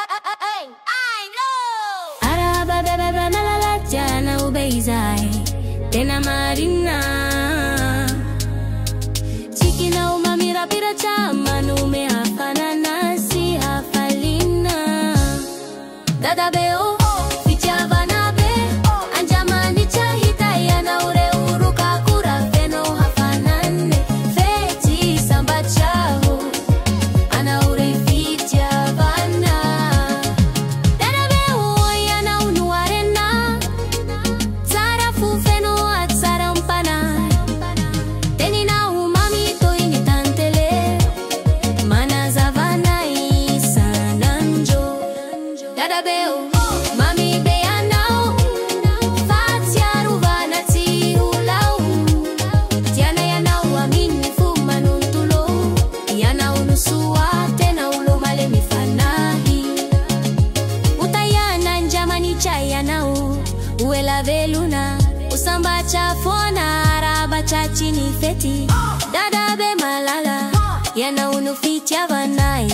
I know. Araba bebe malala jana ubeizai tena marina. Chiki na umamira pira chama nume hafana nasi hafalina. Dada beo fichava na be anjamani chahita yana ure uruka kura feno hafanane feti samba chao ana ure fichava na. Dada beo yana unuarena zara fu feno atsara mpana teni na umami to ini tantele mana zavana isananjo. Dada beo mami beanao fatia ruvana ti ulau tiana yana uamini fuma nuntulo yana unusua tena ulo male mifanahi utayana njamani chayanao uela veluna usamba chafona araba chachini feti. Dada be malala yana unuficha vanai